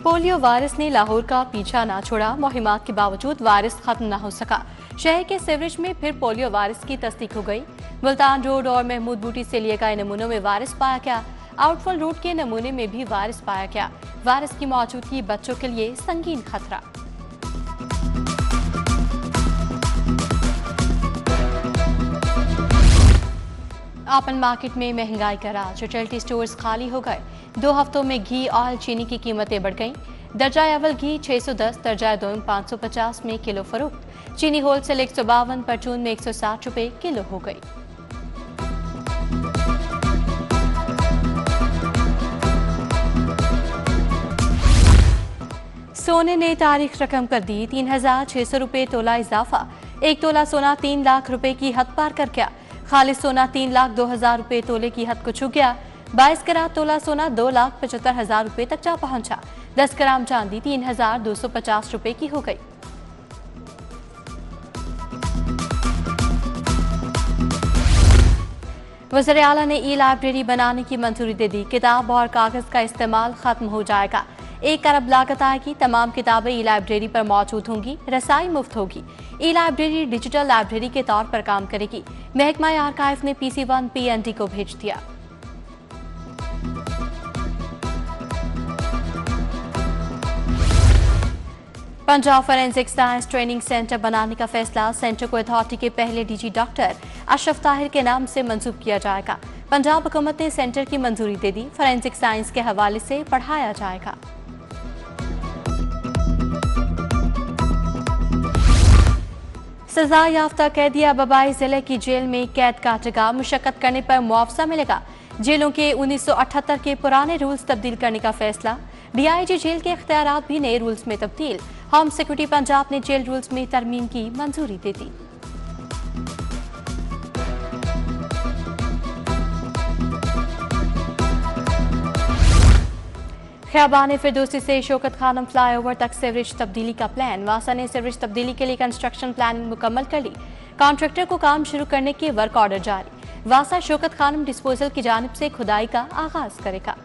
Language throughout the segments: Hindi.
पोलियो वायरस ने लाहौर का पीछा ना छोड़ा। मुहिम्मात के बावजूद वायरस खत्म न हो सका। शहर के सीवरेज में फिर पोलियो वायरस की तस्दीक हो गई। मुल्तान रोड और महमूद बूटी से लिए गए नमूनों में वायरस पाया गया। आउटफॉल रोड के नमूने में भी वायरस पाया गया। वायरस की मौजूदगी बच्चों के लिए संगीन खतरा। ओपन मार्केट में महंगाई का राज। रिटेल स्टोर्स खाली हो गए। 2 हफ्तों में घी, ऑयल, चीनी की कीमतें बढ़ गईं। दर्जा अव्वल घी 610, दर्जा दोम 550 में किलो फरोख्त। चीनी होलसेल 152, परचून में 160 रुपए किलो हो गई। सोने ने तारीख रकम कर दी। 3600 रुपए तोला इजाफा। 1 तोला सोना 3 लाख रुपए की हद पार कर गया। खालिद सोना 3,02,000 रुपए तोले की हद को छू गया। 22 कैरेट तोला सोना 2,75,000 रुपए तक जा पहुंचा। 10 ग्राम चांदी 3,250 रुपए की हो गई। वज़ीर आला ने ई लाइब्रेरी बनाने की मंजूरी दे दी। किताब और कागज का इस्तेमाल खत्म हो जाएगा। 1 अरब लागत आएगी। तमाम किताबें ई लाइब्रेरी पर मौजूद होंगी। रसाई मुफ्त होगी। ई लाइब्रेरी डिजिटल लाइब्रेरी के तौर पर काम करेगी। महकमा आर्काइव ने PC1 PND को भेज दिया। Punjab forensic science training centre बनाने का फैसला। सेंटर को अथॉरिटी के पहले DG डॉक्टर अशरफ ताहिर के नाम से मंसूब किया जाएगा। पंजाब हुकूमत ने सेंटर की मंजूरी दे दी। फॉरेंसिक साइंस के हवाले से पढ़ाया जाएगा। सजा याफ्ता कैदी बबाई जिले की जेल में कैद काटेगा। मुशक्कत करने पर मुआवजा मिलेगा। जेलों के 1978 के पुराने रूल्स तब्दील करने का फैसला। DIG जेल के इख्तियारात भी नए रूल्स में तब्दील। होम सिक्योरिटी पंजाब ने जेल रूल्स में तरमीम की मंजूरी दे दी। खियाबान फिरदौसी से शौकत खानम फ्लाईओवर तक सीवरेज तब्दीली का प्लान। वासा ने सीवरेज तब्दीली के लिए कंस्ट्रक्शन प्लानिंग मुकम्मल कर ली। कॉन्ट्रैक्टर को काम शुरू करने के वर्क ऑर्डर जारी। वासा शौकत खानम डिस्पोजल की जानिब से खुदाई का आगाज करेगा।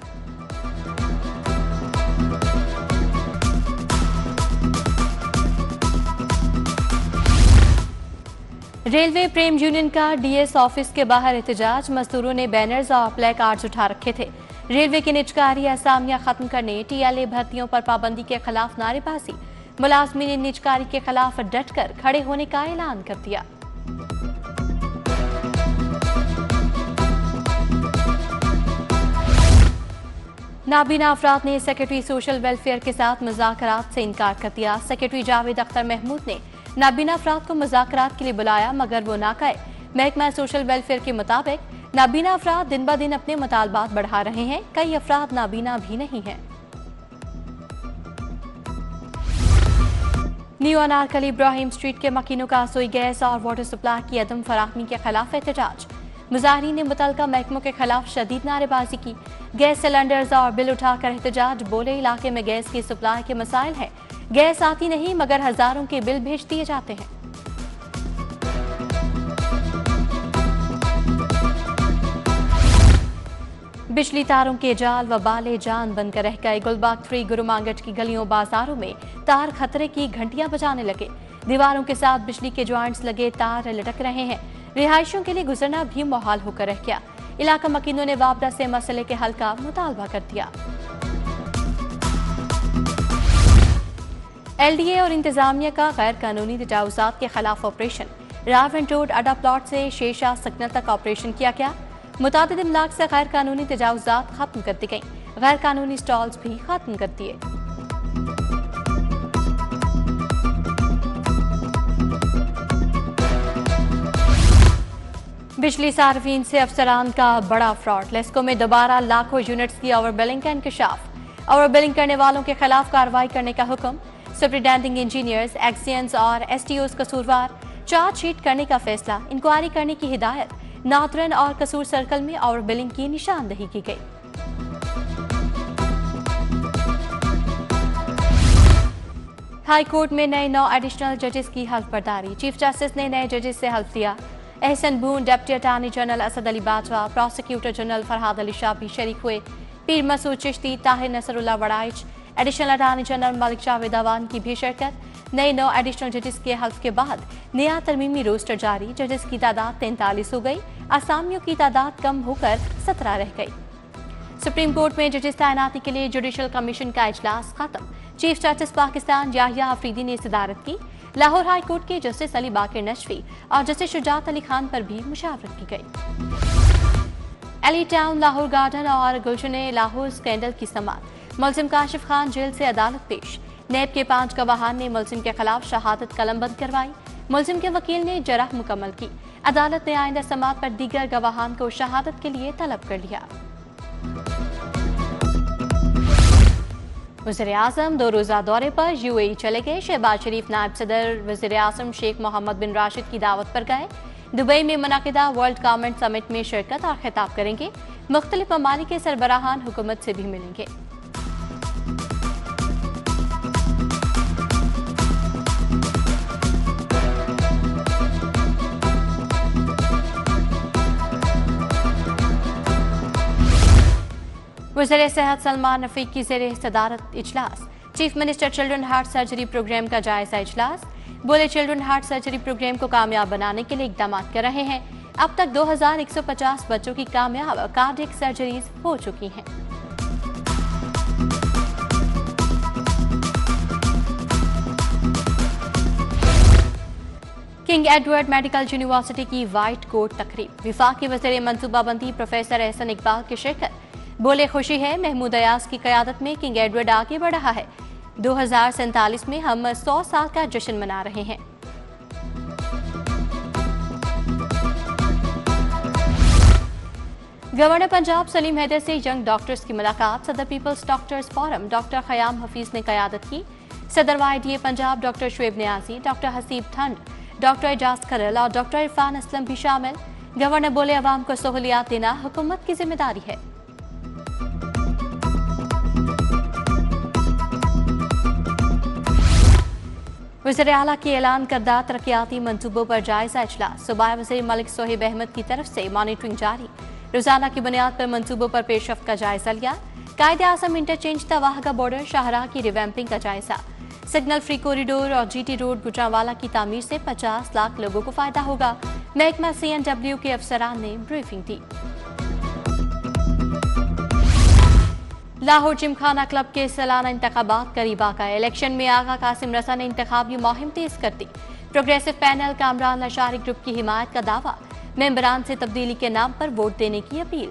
रेलवे प्रेम यूनियन का DS ऑफिस के बाहर एहतजाज। मजदूरों ने बैनर्स और प्ले कार्ड्स उठा रखे थे। रेलवे की निजकारी असामियां खत्म करने, TLA भर्तियों पर पाबंदी के खिलाफ नारेबाजी। मुलाजमीन ने निजकारी के खिलाफ डटकर खड़े होने का ऐलान कर दिया। नाबीना अफराद ने सेक्रेटरी सोशल वेलफेयर के साथ मुज़ाकरात से इनकार कर दिया। सेक्रेटरी जावेद अख्तर महमूद ने नाबीना अफराद को मुज़ाकरात के लिए बुलाया, मगर वो ना गए। महकमा सोशल वेलफेयर के मुताबिक नाबीना अफराद दिन ब दिन अपने मुतालबात बढ़ा रहे हैं। कई अफराद नाबीना भी नहीं हैं। न्यू अनारकली इब्राहिम स्ट्रीट के मकीनों का रसोई गैस और वाटर सप्लाई की अदम फराहमी के खिलाफ एहतजाज। मुजाहिरीन ने मुतलका महकमों के खिलाफ शदीद नारेबाजी की। गैस सिलेंडर्स और बिल उठाकर एहतजाज। बोले इलाके में गैस की सप्लाई के मसाइल हैं। गैस आती नहीं मगर हजारों के बिल भेज दिए जाते हैं। बिजली तारों के जाल व बाले जान बनकर रह गए। गुलबाग 3 गुरुमांगट की गलियों बाजारों में तार खतरे की घंटियां बजाने लगे। दीवारों के साथ बिजली के ज्वाइंट्स लगे तार लटक रहे हैं। रिहायशियों के लिए गुजरना भी मुहाल होकर रह गया। इलाका मकीनों ने वापदा से मसले के हल का मुतालबा कर दिया। LDA और इंतजामिया का गैर कानूनी तजावुजात के खिलाफ ऑपरेशन। रावण रोड अड्डा प्लॉट से शेरशाह सिग्नल तक ऑपरेशन किया गया। मुतादिद इमलाक से गैर कानूनी तजावुजात खत्म कर दी गई। गैर कानूनी स्टॉल्स भी खत्म कर दिए। बिजली सार्फिन से अफसरान का बड़ा फ्रॉड। लेस्को में दोबारा लाखों यूनिट्स की ओवर बिलिंग का इंकशाफ। ओवर बिलिंग करने वालों के खिलाफ कार्रवाई करने का हुक्म। सुपरिटेंडिंग इंजीनियर्स, एक्सियंस और STOs कसूरवार। चार्जशीट करने का फैसला। इंक्वायरी करने की हिदायत। नादरन और कसूर सर्कल में ओवर बिलिंग की निशानदही की गई। हाई कोर्ट में नए 9 एडिशनल जजेस की हल्फ बर्दारी। चीफ जस्टिस ने नए जजेस से हल्फ दिया। Ahsan Boon, deputy attorney general Asad Ali Bajwa, prosecutor general Farhad Ali Shah भी शरीक हुए। Pir Masood Chishti, Tahir Nasrullah Waraich, additional attorney general Malik Javed Awan की भी शिरकत। नए 9 एडिशनल जजेस के हल्फ के बाद नया तरमीमी रोस्टर जारी। जजेस की तादाद 43 हो गई। आसामियों की तादाद कम होकर 17 रह गई। सुप्रीम कोर्ट में जजेस तैनाती के लिए जुडिशल कमीशन का इजलास खत्म। चीफ जस्टिस पाकिस्तान याहिया अफरीदी ने सदारत की। लाहौर हाई कोर्ट के जस्टिस अली बाकिर नशवी और जस्टिस शुजात अली खान पर भी मुशावरत की गई। एली टाउन लाहौर गार्डन और गुलशन लाहौर स्कैंडल की समाअत। मुलजिम काशिफ खान जेल से अदालत पेश। नैब के 5 गवाहान ने मुलजिम के खिलाफ शहादत कलमबंद करवाई। मुलजिम के वकील ने जराह मुकम्मल की। अदालत ने आइंदा समाअत पर दीगर गवाहान को शहादत के लिए तलब कर लिया। वज़ीर-ए-आज़म 2 रोज़ा दौरे पर यूएई चले गए। शहबाज शरीफ नायब सदर वज़ीर-ए-आज़म शेख मोहम्मद बिन राशिद की दावत पर गए। दुबई में मुनाकिदा वर्ल्ड गवर्नमेंट समिट में शिरकत और खिताब करेंगे। मुख्तलिफ ममालिक के सरबराहान हुकूमत से भी मिलेंगे। वज़ीर सेहत सलमान रफीक की ज़ेरे सदारत इजलास। Chief minister children heart surgery programme का जायजा इजलास। बोले चिल्ड्रन हार्ट सर्जरी प्रोग्राम को कामयाब बनाने के लिए इकदाम कर रहे हैं। अब तक 2150 बच्चों की कामयाब कार्डियक सर्जरीज हो चुकी हैं। किंग एडवर्ड मेडिकल यूनिवर्सिटी की व्हाइट कोट तकरीब। विफाकी वज़ीर मनसूबाबंदी प्रोफेसर एहसन इकबाल की शिरकत। बोले खुशी है महमूद अयाज की क़यादत में किंग एडवर्ड आगे बढ़ रहा है। 2047 में हम 100 साल का जश्न मना रहे हैं। गवर्नर पंजाब सलीम हैदर से यंग डॉक्टर्स की मुलाकात। सदर peoples doctors forum doctor Khayyam Hafeez ने क़यादत की। सदर YDA Punjab doctor Shoaib Niazi, doctor Haseeb ठंड, डॉक्टर एजाज खरल और डॉक्टर इरफान असलम भी शामिल। गवर्नर बोले अवाम को सहूलियात देना हुकूमत की जिम्मेदारी है। वज़ीर आला के ऐलान करदा तरक्याती मंसूबों पर जायजा इजलास। सूबाई वज़ीर मलिक सोहेब अहमद की तरफ से मॉनिटरिंग जारी। रोजाना की बुनियाद पर मंसूबों पर पेशरफ्त का जायजा लिया। कायदे आज़म इंटरचेंज तवाहगा बॉर्डर शाहराह की रिवैम्पिंग का जायजा। सिग्नल फ्री कॉरिडोर और GT रोड गुजरांवाला की तामीर से 50 लाख लोगों को फायदा होगा। महकमा CNW के अफसरान ने ब्रीफिंग दी। लाहौर जिमखाना क्लब के सालाना इंतखाबात करीब आ गए। इलेक्शन में आगा कासिम रसा ने इंतखाबी मुहिम तेज कर दी। प्रोग्रेसिव पैनल कामरान अशारी ग्रुप की हिमायत का दावा। मेंबरान से तब्दीली के नाम पर वोट देने की अपील।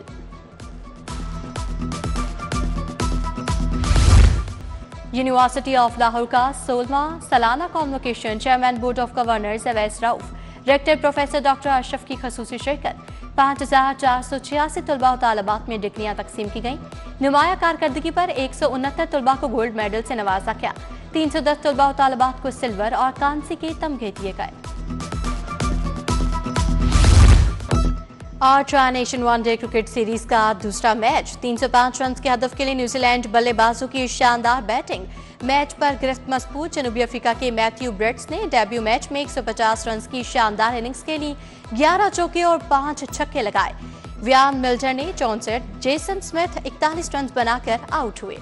यूनिवर्सिटी ऑफ लाहौर का 16वां सालाना convocation. Chairman board of governors Awais Rauf, rector professor doctor Ashraf की खसूसी शिरकत। 5486 तलबा और तालबात में डिग्रियां तकसीम की गईं। नुमाया कारकर्दगी पर 169 तलबा को गोल्ड मेडल से नवाजा गया। 310 तलबा और तालबात को सिल्वर और कांसी के तमगे दिए गए। और tri nation one day cricket series का दूसरा मैच। 305 रन के हदफ के लिए न्यूजीलैंड बल्लेबाजों की शानदार बैटिंग। मैच पर गिरफ्त मजबूत जनूबी अफ्रीका के मैथ्यू ब्रेट्स ने डेब्यू मैच में 150 रन की शानदार इनिंग्स के लिए 11 चौके और 5 छक्के लगाए। वियान मिल्टर ने 64, जेसन स्मिथ 41 रन बनाकर आउट हुए।